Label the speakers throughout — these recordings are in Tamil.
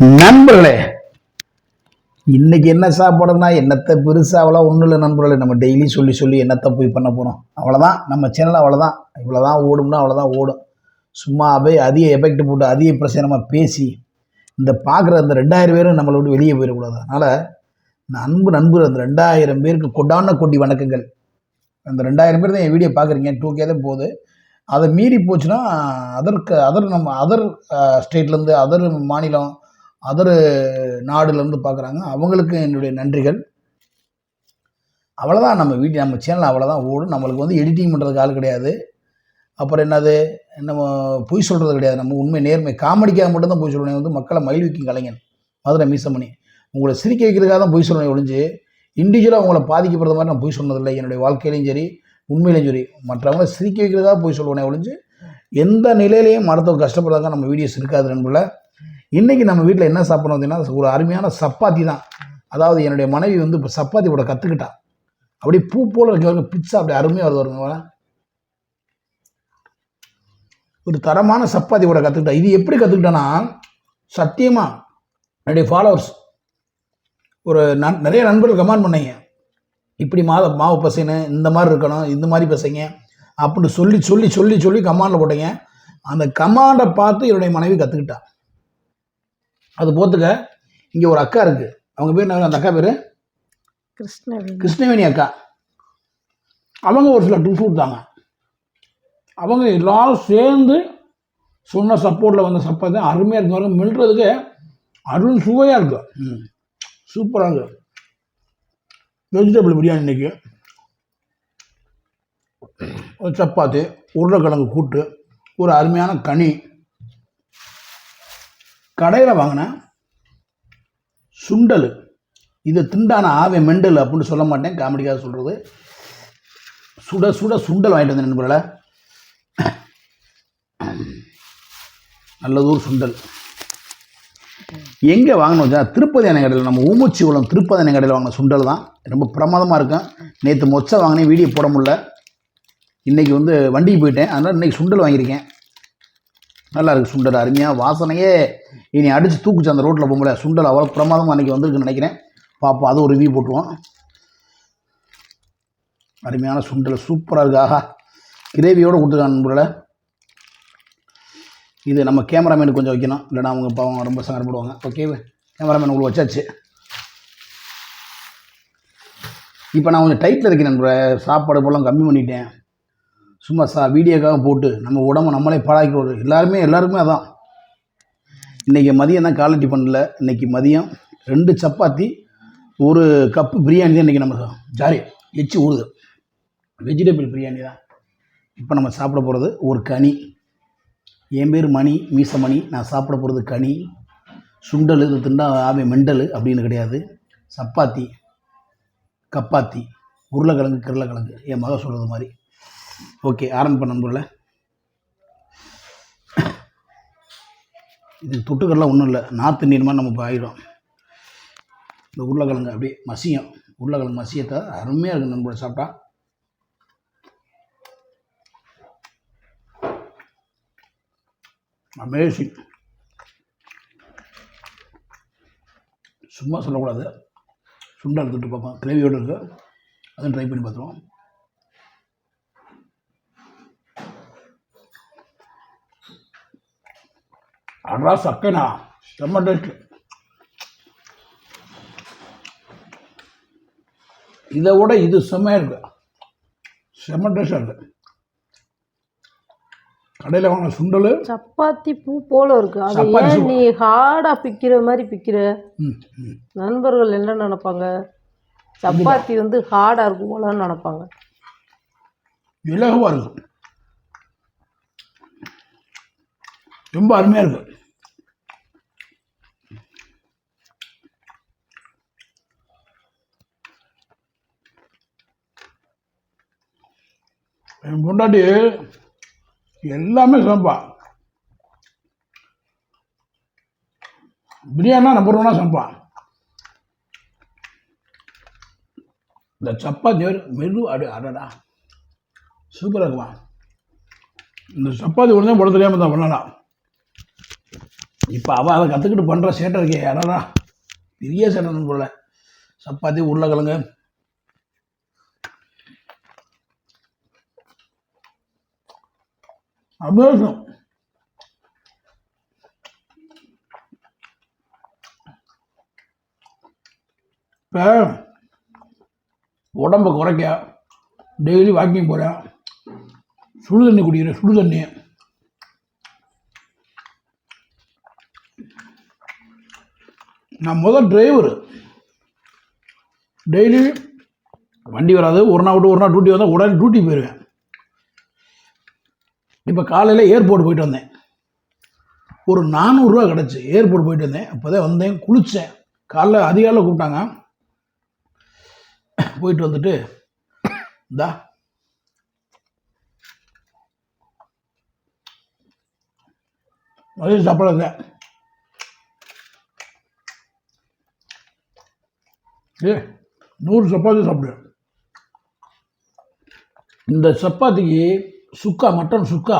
Speaker 1: நண்பர்களே, இன்னைக்கு என்ன சாப்பாடுனா என்னத்தை பெருசாக அவ்வளோ ஒன்றும் இல்லை நண்பர்களே. நம்ம டெய்லி சொல்லி சொல்லி என்னத்தை போய் பண்ண போகிறோம்? அவ்வளோதான், நம்ம சேனல் அவ்வளோதான். இவ்வளோதான் ஓடும்னா அவ்வளோதான் ஓடும். சும்மா அப்படியே அதிக எஃபெக்ட் போட்டு அதிக பிரச்சனை நம்ம பேசி இந்த பார்க்குற அந்த 2000 பேரும் நம்மளை விட்டு வெளியே போயிடக்கூடாது. அதனால் நண்பர் அந்த 2000 பேருக்கு கொண்டான கொட்டி வணக்கங்கள். அந்த 2000 பேர் தான் என் வீடியோ பார்க்குறீங்க, 2K தான் போகுது. அதை மீறி போச்சுன்னா அதர் ஸ்டேட்லேருந்து அதர் மாநிலம் அதர் நாடுலேருந்து பார்க்குறாங்க, அவங்களுக்கு என்னுடைய நன்றிகள். அவ்வளோதான், நம்ம சேனல் அவ்வளோதான் ஓடும். நம்மளுக்கு வந்து எடிட்டிங் பண்ணுறதுக்கு ஆள் கிடையாது. அப்புறம் என்னது, நம்ம பொய் சொல்கிறது கிடையாது. நம்ம உண்மை நேர்மை காமெடிக்காக மட்டும்தான் பொய் சொல்லுவேன். வந்து மக்களை மகிழ்விக்கும் கலைஞன் மதுரை மீசமணி. உங்களை சிரிக்க வைக்கிறதுக்காக தான் பொய் சொல்லுவேன் ஒழிஞ்சு இண்டிவிஜுவலாக உங்களை பாதிக்கப்படுற மாதிரி நான் பொய் சொன்னதில்லை. என்னுடைய வாழ்க்கையிலையும் சரி உண்மையிலையும் சரி மற்றவங்கள சிரிக்க வைக்கிறதுக்காக பொய் சொல்லுவேனே ஒழிஞ்சு எந்த நிலையிலையும் மருத்துவம் கஷ்டப்படுறதுக்காக நம்ம வீடியோஸ் இருக்காது நண்பர்கள. இன்றைக்கி நம்ம வீட்டில் என்ன சாப்பிட்றோம் அப்படின்னா ஒரு அருமையான சப்பாத்தி தான். அதாவது என்னுடைய மனைவி வந்து இப்போ சப்பாத்தி போட கற்றுக்கிட்டா. அப்படியே பூ போல் இருக்க பிச்சா அப்படி அருமையாக வருங்க. ஒரு தரமான சப்பாத்தி போட கற்றுக்கிட்டா. இது எப்படி கற்றுக்கிட்டேன்னா, சத்தியமாக என்னுடைய ஃபாலோவர்ஸ் ஒரு நிறைய நண்பர்கள் கமெண்ட் பண்ணீங்க, இப்படி மாவு பசைன்னு இந்த மாதிரி இருக்கணும், இந்த மாதிரி பசைங்க அப்படின்னு சொல்லி சொல்லி சொல்லி சொல்லி கமாண்டில் போட்டீங்க. அந்த கமாண்டை பார்த்து என்னுடைய மனைவி கற்றுக்கிட்டா. அது போத்துக்க இங்கே ஒரு அக்கா இருக்குது, அவங்க பேர் என்ன? அந்த அக்கா பேர் கிருஷ்ணவேணி அக்கா. அவங்க ஒரு சில டிப்ஸ் கொடுத்தாங்க. அவங்க எல்லாரும் சேர்ந்து சொன்ன சப்போர்ட்டில் வந்த சப்பாத்தி அருமையாக இருக்கும். மில்றதுக்கு அருள் சுவையாக இருக்கும், சூப்பராக இருக்கும். வெஜிடபிள் பிரியாணி இன்றைக்கி ஒரு சப்பாத்தி, உருளைக்கிழங்கு கூட்டு, ஒரு அருமையான கனி. கடையில் வாங்கின சுண்டல், இது திண்டான ஆவே மெண்டல் அப்படின்னு சொல்ல மாட்டேன், காமெடிக்காக சொல்கிறது. சுட சுட சுண்டல் வாங்கிட்டு வந்தேன் நண்பர்களே. நல்லதூர் சுண்டல். எங்கே வாங்கணும்? திருப்பதி அணை கடையில், நம்ம ஊமுச்சிகுளம் திருப்பதி அணை கடையில் வாங்கின சுண்டல் தான். ரொம்ப பிரமாதமாக இருக்கும். நேற்று மொச்சை வாங்கினேன், வீடியோ போட முடியல. இன்றைக்கி வந்து வண்டிக்கு போயிட்டேன், அதனால் இன்றைக்கி சுண்டல் வாங்கியிருக்கேன். நல்லா இருக்குது சுண்டல், அருமையாக வாசனையே இனி அடித்து தூக்குச்சு அந்த ரோட்டில் போக முடியாது. சுண்டல் அவ்வளோ பிரமாதமாக அன்றைக்கி வந்திருக்குன்னு நினைக்கிறேன். பார்ப்போம், அது ஒரு ரிவ்யூ போட்டுருவோம். அருமையான சுண்டல் சூப்பராக இருக்குது. ஆஹா, கிரேவியோடு கொடுத்துருக்காங்க நண்பர்களே. இது நம்ம கேமராமேனுக்கு கொஞ்சம் வைக்கணும், இல்லைனா அவங்க பாவம் ரொம்ப சங்கடப்படுவாங்க. ஓகே, கேமராமேன் உங்களுக்கு வச்சாச்சு. இப்போ நான் கொஞ்சம் டைட்டில் இருக்கேன் நண்பர்களே. சாப்பாடு போலாம் கம்மி பண்ணிட்டேன். சும்மா வீடியோக்காக போட்டு நம்ம உடம்பு நம்மளே பாழாக்கிடுவோம். எல்லாருக்குமே அதான். இன்றைக்கி மதியம் தான் குவாலிட்டி பண்ணல. இன்றைக்கி மதியம் 2 சப்பாத்தி, ஒரு கப்பு பிரியாணி தான் இன்றைக்கி நம்ம ஜாரி எச்சு ஊறுது. வெஜிடபிள் பிரியாணி தான். இப்போ நம்ம சாப்பிட போகிறது ஒரு கனி. என் பேர் மணி மீசமணி. நான் சாப்பிட போகிறது கனி. சுண்டல் இது திண்டா ஆவே மெண்டல் அப்படின்னு கிடையாது. சப்பாத்தி, கப்பாத்தி, உருளைக்கிழங்கு கிருளைக்கிழங்கு, என் மக சொல்கிறது மாதிரி. ஓகே, ஆரம்பிப்ப நண்பர்களே. இது தொட்டுக்கெல்லாம் ஒன்றும் இல்லை, நார்த் இந்தியன் மாதிரி நம்ம ஆகிடும். இந்த உருளைக்கிழங்கு அப்படியே மசியம், உருளைக்கிழங்கு மசியத்தை அருமையாக இருக்குது நண்பர்களே. சாப்பிட்டா அமேசிங். சும்மா சொல்லக்கூடாது. சுண்டல் தொட்டு பார்ப்போம், கிரேவியோடு இருக்குது. அதுவும் ட்ரை பண்ணி பார்த்துருவோம். அடா சக்கனா, செம்ம டேஸ்ட்டு. இதை விட இது செம்மையாக இருக்குது, செம்ம டேஸ்டாக இருக்குது. கடையில் வாங்கின சுண்டல்
Speaker 2: சப்பாத்தி பூ போல இருக்கு. அது ஏன் நீ ஹார்டா பிக்கிற மாதிரி பிக்கிற? நண்பர்கள் என்ன நினைப்பாங்க? சப்பாத்தி வந்து ஹார்டா இருக்கும் போலன்னு நினைப்பாங்க.
Speaker 1: இலகுவாக இருக்கும், ரொம்ப அருமையாக இருக்கு. என் பொண்டாட்டி எல்லாமே சமைப்பான். பிரியாணினா நம்பர் 1 சமைப்பான். இந்த சப்பாத்தி மெது அடடா சூப்பராக இருக்குமா. இந்த சப்பாத்தி ஒன்று தான் போட தெரியாமல் தான் பண்ணலாம். இப்போ அவள் அதை கற்றுக்கிட்டு பண்ணுற சேட்டை இருக்கே யாரா பெரிய சேட்டை போல. சப்பாத்தி உருளைக்கிழங்கு அமேசம். இப்போ உடம்பை குறைக்க டெய்லி வாக்கிங் போகிறேன், சுடு தண்ணி குடிக்கிறேன். சுடு தண்ணி நான் முதல் டிரைவர், டெய்லி வண்டி வராது, ஒரு நாள் விட்டு ஒரு நாள் டியூட்டி வந்தால் உடனே டியூட்டி போயிடுவேன். இப்போ காலையில் ஏர்போர்ட் போயிட்டு வந்தேன், ஒரு 400 ரூபா கிடச்சி. ஏர்போர்ட் போயிட்டு வந்தேன், அப்போ தான் வந்தேன், குளித்தேன். காலைல அதிகாலையில் கூப்பிட்டாங்க, போயிட்டு வந்துட்டு இந்தா மதியம் சாப்பாடு இல்லை. ஏ 100 சப்பாத்தி சாப்பிடுவேன். இந்த சப்பாத்திக்கு சுக்கா, மட்டன் சுக்கா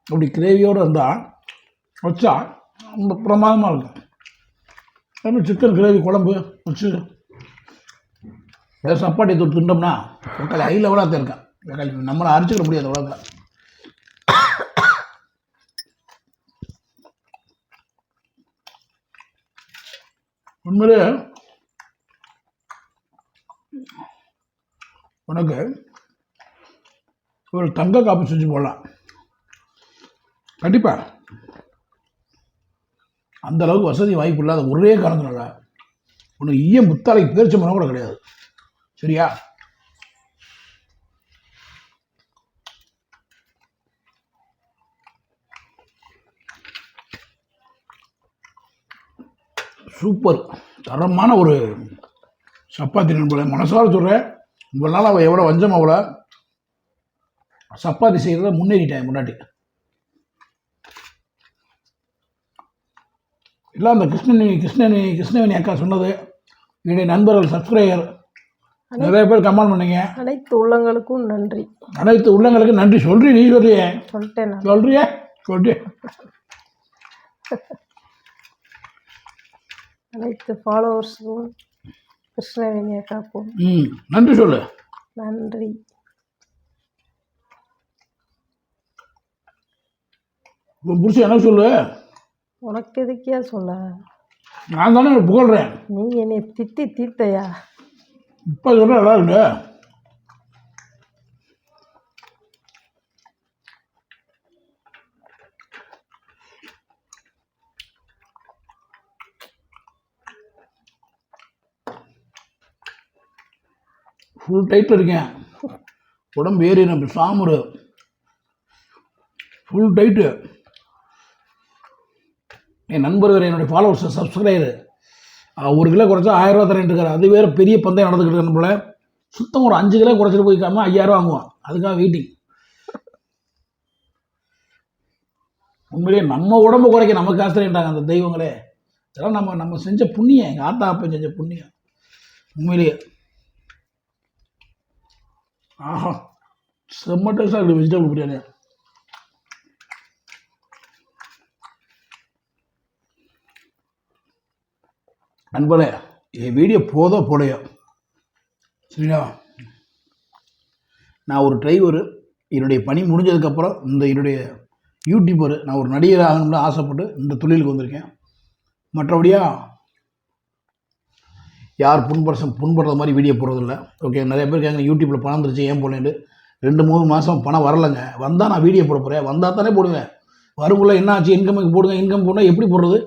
Speaker 1: அப்படி கிரேவியோடு இருந்தால் வச்சா ரொம்ப பிரமாதமாக இருக்கும். அதுமாதிரி சிக்கன் கிரேவி குழம்பு வச்சு ஏதோ சப்பாத்தி தொட்டு திண்டோம்னா தக்காளி ஹை லெவலாக தான் இருக்கேன். தக்காளி நம்மளை அரைச்சிக்கிற முடியாது உலகத்தில். உண்மையிலே உனக்கு ஒரு தங்க காப்பு செஞ்சு போடலாம் கண்டிப்பாக. அந்த அளவுக்கு வசதி வாய்ப்பு இல்லாத ஒரே காரணத்தினால உனக்கு ஈயம் புத்தாலைக்கு பேரிச்ச மரம் கூட கிடையாது. சரியா? சூப்பர், தரமான ஒரு சப்பாத்தி நண்பர்களே. மனசார சொல்கிறேன், இவ்வளோ நாள் அவள் எவ்வளோ வஞ்சம், அவளை சப்பாத்தி செய்கிறத முன்னேறிட்டேன் முன்னாடி. இல்லை அந்த கிருஷ்ணவேணி அக்கா சொன்னது, என்னுடைய நண்பர்கள் சப்ஸ்கிரைபர் நிறைய பேர் கமெண்ட் பண்ணீங்க.
Speaker 2: அனைத்து உள்ளங்களுக்கும் நன்றி.
Speaker 1: அனைத்து உள்ளங்களுக்கு நன்றி. சொல்றீ நீ சொல்றியே?
Speaker 2: சொல்லிட்டேன்.
Speaker 1: சொல்றியே? சொல்றியே?
Speaker 2: அனைத்து ஃபாலோவர்ஸுக்கும் கிருஷ்ணவேணி அக்காக்கும்
Speaker 1: நன்றி சொல்லு.
Speaker 2: நன்றி.
Speaker 1: உன் புருஷன் என்ன சொல்லு?
Speaker 2: உனக்கு எதுக்கியா சொல்ல?
Speaker 1: நான் தானே புகழ்றேன்.
Speaker 2: நீ என்னை திட்டி தீர்த்தையா?
Speaker 1: இப்போ சொல்ல நல்லா இருக்கு. ஃபுல் டைட்டில் இருக்கேன், உடம்பு ஏறி நம்ம சாமுரு ஃபுல் டைட்டு. என் நண்பர்கள், என்னுடைய ஃபாலோவர்ஸ், சப்ஸ்கிரைபர் 1 கிலோ குறைச்சா 1000 ரூபா தரேன் இருக்காரு. அது வேறு பெரிய பந்தயம் நடந்துக்கிட்டு இருக்கணும் போல. சுத்தம் ஒரு 5 கிலோ குறைச்சிட்டு போய்க்காம 5000 ரூபா வாங்குவான். அதுக்காக வெயிட்டிங். உண்மையிலேயே நம்ம உடம்பு குறைக்க நமக்கு ஆசிரியன்ட்டாங்க அந்த தெய்வங்களே. இதெல்லாம் நம்ம செஞ்ச புண்ணியம், எங்கள் ஆத்தா அப்பா செஞ்ச புண்ணியம். உண்மையிலேயே ஆஹா, செம்ம டேஸ்டாக இருக்குது வெஜிடபிள் பிரியாணி. நண்பர்களே, என் வீடியோ போதோ போடையோ, சரியா? நான் ஒரு டிரைவரு. என்னுடைய பணி முடிஞ்சதுக்கப்புறம் என்னுடைய யூடியூபர், நான் ஒரு நடிகர் ஆகணும்னு ஆசைப்பட்டு இந்த தொழிலுக்கு வந்திருக்கேன். மற்றபடியாக யார் புண்படுற மாதிரி வீடியோ போடுறதில்ல. ஓகே, நிறைய பேர் கேட்குறேன் யூடியூப்பில் பணம் வந்துருச்சு ஏன் போனேன்னு. 2-3 மாதம் பணம் வரலைங்க. வந்தால் நான் வீடியோ போட போகிறேன். வந்தால் தானே போடுவேன். வருக்குள்ள என்ன ஆச்சு, இன்கமுக்கு போடுங்க, இன்கம் போனால் எப்படி போடுறது?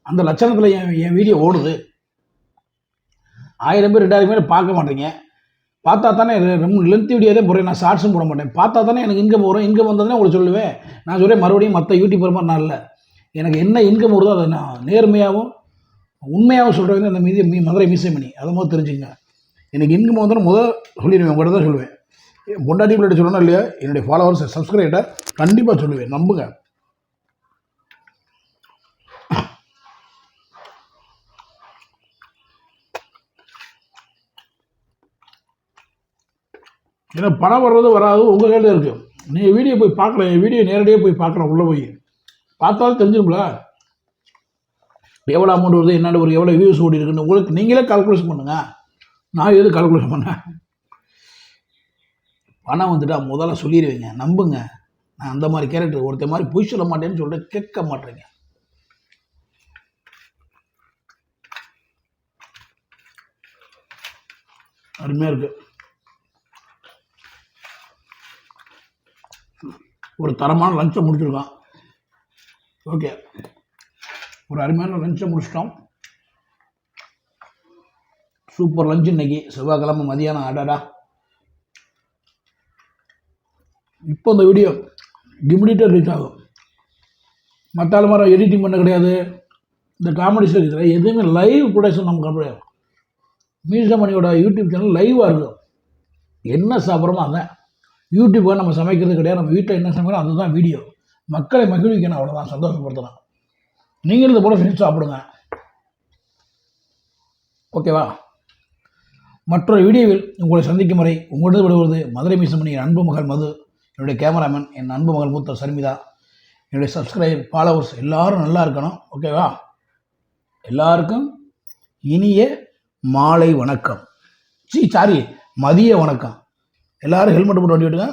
Speaker 1: அந்த லட்சணத்தில் என் வீடியோ ஓடுது. 1000 பேர் 2000 பேர் பார்க்க மாட்டேங்க. பார்த்தா தானே லென்த் வீடியோ தான் போடுறேன். நான் ஷார்ட்ஸும் போட மாட்டேன். பார்த்தா தானே எனக்கு இன்கம் வரும். இன்கம் வந்ததுன்னா உங்களுக்கு சொல்லுவேன். நான் சொல்கிறேன் மறுபடியும் மற்ற யூடியூபர் மாதிரி நான் இல்லை. எனக்கு என்ன இன்கம் வருதோ அதை நான் நேர்மையாகவும் உண்மையாகவும் சொல்கிறவங்க அந்த மதுரை மீசைமணி. அதை முதல் தெரிஞ்சுங்க. எனக்கு இன்கம் வந்தோன்னு முதல் சொல்லிடுவேன். உங்கள்கிட்ட தான் சொல்லுவேன். பொண்டாட்டி பிள்ளைகிட்ட சொல்லணும் இல்லையா, என்னுடைய ஃபாலோவர்ஸ் சப்ஸ்கிரைபர்கிட்ட கண்டிப்பாக சொல்லுவேன். நம்புங்க. ஏன்னா பணம் வர்றது வராது உங்கள் கையில் இருக்குது. நீங்கள் வீடியோ போய் பார்க்கலாம். என் வீடியோ நேரடியாக போய் பார்க்கலாம். உள்ளே போய் பார்த்தாலும் தெரிஞ்சிடும்ல. எவ்வளோ அமௌண்ட் வருது என்னென்ன ஒரு எவ்வளோ வியூஸ் ஓடி இருக்குன்னு உங்களுக்கு நீங்களே கால்குலேஷன் பண்ணுங்கள். நான் எது கால்குலேஷன் பண்ணேன்? பணம் வந்துட்டா முதல்ல சொல்லிடுவீங்க, நம்புங்க. நான் அந்த மாதிரி கேரக்டர், ஒருத்தர் மாதிரி பொய் சொல்ல மாட்டேன்னு சொல்லிட்டு கேட்க மாட்டேங்க. அருமையாக இருக்குது. ஒரு தரமான லஞ்சை முடிச்சிருக்கோம். ஓகே, ஒரு அருமையான லஞ்சை முடிச்சிட்டோம். சூப்பர் லஞ்சு இன்னைக்கு செவ்வாய்க்கிழமை மதியானம். அடாடா, இப்போ இந்த வீடியோ இமிடியேட்டாக ரீச் ஆகும். மற்ற மாதிரி எடிட்டிங் பண்ண கிடையாது, இந்த காமெடி ஷோ இருக்குது எதுவுமே லைவ் ப்ரொடக்ஷன் நமக்கு கிடையாது. மீசமணியோட யூடியூப் சேனல் லைவாக இருக்கும். என்ன சாப்பிட்றோமோ அதான் யூடியூப்பாக நம்ம சமைக்கிறது கிடையாது. நம்ம வீட்டில் என்ன சமைக்கிறோம் அதுதான் வீடியோ. மக்களை மகிழ்விக்கணும், அவ்வளோதான், சந்தோஷப்படுத்தலாம். நீங்களும் இதை போல செஞ்சு சாப்பிடுங்க. ஓகேவா? மற்றொரு வீடியோவில் உங்களை சந்திக்கும் வரை உங்களது விடுவது மதுரை மீசமணி, என் அன்பு மகள் மது, என்னுடைய கேமராமேன் என் அன்பு மகள் மூத்த சர்மிதா, என்னுடைய சப்ஸ்கிரைபர் ஃபாலோவர்ஸ் எல்லோரும் நல்லா இருக்கணும். ஓகேவா? எல்லாருக்கும் இனிய மாலை வணக்கம். சாரி, மதிய வணக்கம். எல்லோரும் ஹெல்மெட் போட்டு வண்டி விட்டுங்க.